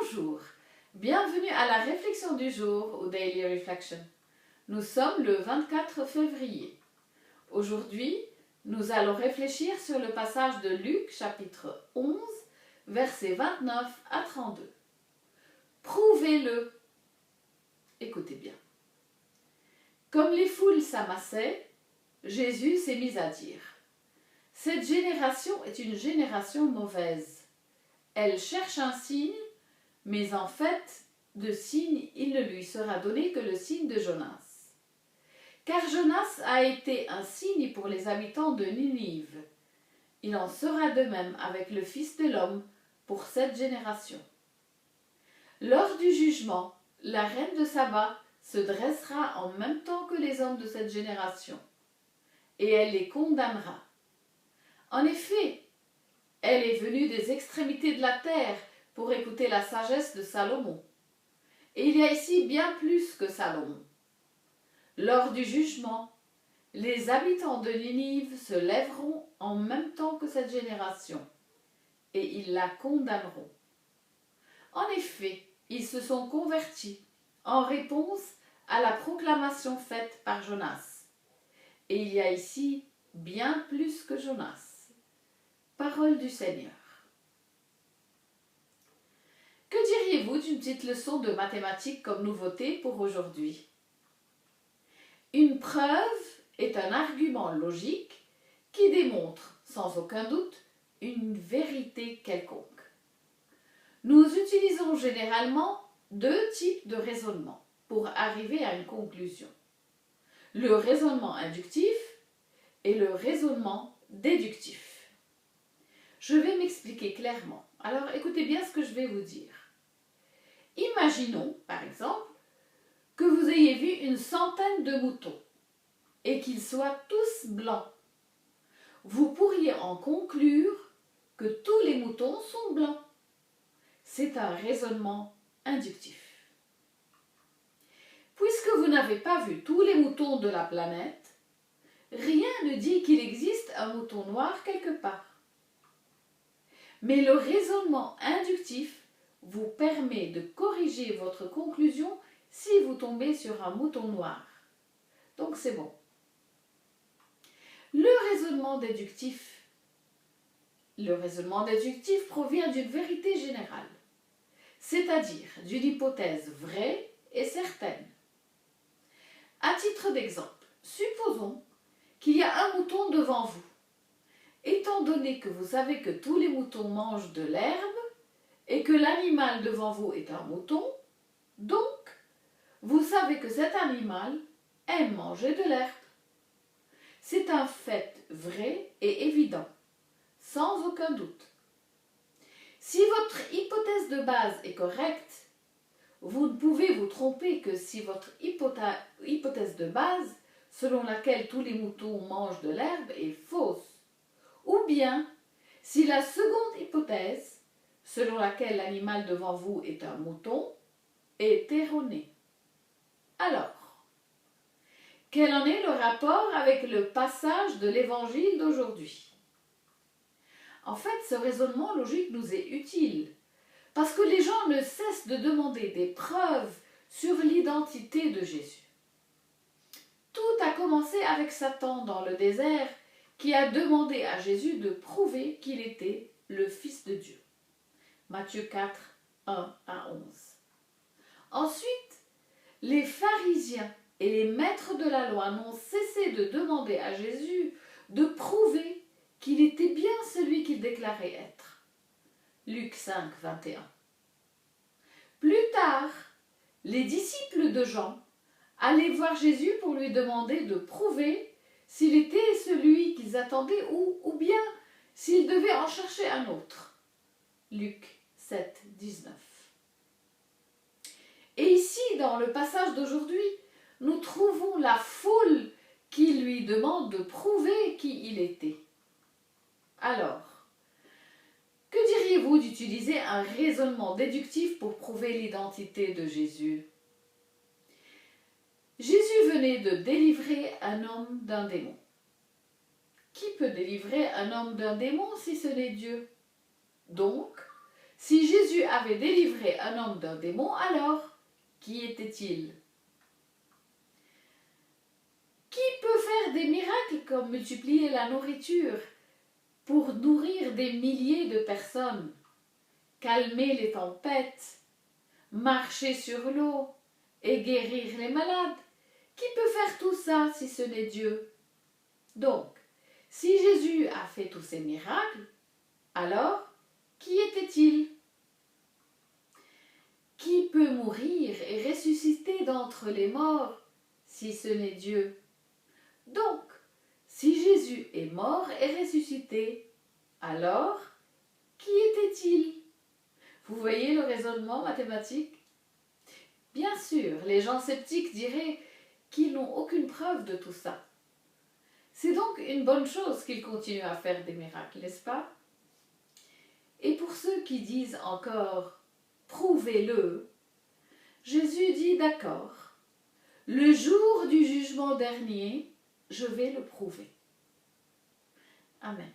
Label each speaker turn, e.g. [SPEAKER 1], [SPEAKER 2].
[SPEAKER 1] Bonjour, bienvenue à la réflexion du jour au Daily Reflection. Nous sommes le 24 février. Aujourd'hui, nous allons réfléchir sur le passage de Luc chapitre 11, versets 29 à 32. Prouvez-le. Écoutez bien. Comme les foules s'amassaient, Jésus s'est mis à dire : cette génération est une génération mauvaise. Elle cherche un signe, mais en fait, de signe, il ne lui sera donné que le signe de Jonas. Car Jonas a été un signe pour les habitants de Ninive. Il en sera de même avec le Fils de l'homme pour cette génération. Lors du jugement, la reine de Saba se dressera en même temps que les hommes de cette génération, et elle les condamnera. En effet, elle est venue des extrémités de la terre pour écouter la sagesse de Salomon. Et il y a ici bien plus que Salomon. Lors du jugement, les habitants de Ninive se lèveront en même temps que cette génération, et ils la condamneront. En effet, ils se sont convertis en réponse à la proclamation faite par Jonas. Et il y a ici bien plus que Jonas. Parole du Seigneur. Que diriez-vous d'une petite leçon de mathématiques comme nouveauté pour aujourd'hui ? Une preuve est un argument logique qui démontre, sans aucun doute, une vérité quelconque. Nous utilisons généralement deux types de raisonnement pour arriver à une conclusion. Le raisonnement inductif et le raisonnement déductif. Je vais m'expliquer clairement. Alors écoutez bien ce que je vais vous dire. Imaginons, par exemple, que vous ayez vu une centaine de moutons et qu'ils soient tous blancs. Vous pourriez en conclure que tous les moutons sont blancs. C'est un raisonnement inductif. Puisque vous n'avez pas vu tous les moutons de la planète, rien ne dit qu'il existe un mouton noir quelque part. Mais le raisonnement inductif vous permet de corriger votre conclusion si vous tombez sur un mouton noir. Donc c'est bon. Le raisonnement déductif provient d'une vérité générale, c'est-à-dire d'une hypothèse vraie et certaine. À titre d'exemple, supposons qu'il y a un mouton devant vous. Étant donné que vous savez que tous les moutons mangent de l'herbe et que l'animal devant vous est un mouton, donc vous savez que cet animal aime manger de l'herbe. C'est un fait vrai et évident, sans aucun doute. Si votre hypothèse de base est correcte, vous ne pouvez vous tromper que si votre hypothèse de base, selon laquelle tous les moutons mangent de l'herbe, est fausse. Ou bien, si la seconde hypothèse, selon laquelle l'animal devant vous est un mouton, est erronée. Alors, quel en est le rapport avec le passage de l'évangile d'aujourd'hui ? En fait, ce raisonnement logique nous est utile, parce que les gens ne cessent de demander des preuves sur l'identité de Jésus. Tout a commencé avec Satan dans le désert, qui a demandé à Jésus de prouver qu'il était le Fils de Dieu. Matthieu 4, 1 à 11. Ensuite, les pharisiens et les maîtres de la loi n'ont cessé de demander à Jésus de prouver qu'il était bien celui qu'il déclarait être. Luc 5, 21. Plus tard, les disciples de Jean allaient voir Jésus pour lui demander de prouver s'il était celui qu'ils attendaient ou bien s'ils devaient en chercher un autre. Luc 7, 19. Et ici, dans le passage d'aujourd'hui, nous trouvons la foule qui lui demande de prouver qui il était. Alors, que diriez-vous d'utiliser un raisonnement déductif pour prouver l'identité de Jésus ? Jésus venait de délivrer un homme d'un démon. Qui peut délivrer un homme d'un démon si ce n'est Dieu ? Donc, Si Jésus avait délivré un homme d'un démon, alors, qui était-il? Qui peut faire des miracles comme multiplier la nourriture pour nourrir des milliers de personnes, calmer les tempêtes, marcher sur l'eau et guérir les malades? Qui peut faire tout ça si ce n'est Dieu? Donc, si Jésus a fait tous ces miracles, alors qui était-il? Qui peut mourir et ressusciter d'entre les morts si ce n'est Dieu? Donc, si Jésus est mort et ressuscité, alors qui était-il? Vous voyez le raisonnement mathématique? Bien sûr, les gens sceptiques diraient qu'ils n'ont aucune preuve de tout ça. C'est donc une bonne chose qu'ils continuent à faire des miracles, n'est-ce pas? Et pour ceux qui disent encore « prouvez-le », Jésus dit « d'accord, le jour du jugement dernier, je vais le prouver. » Amen.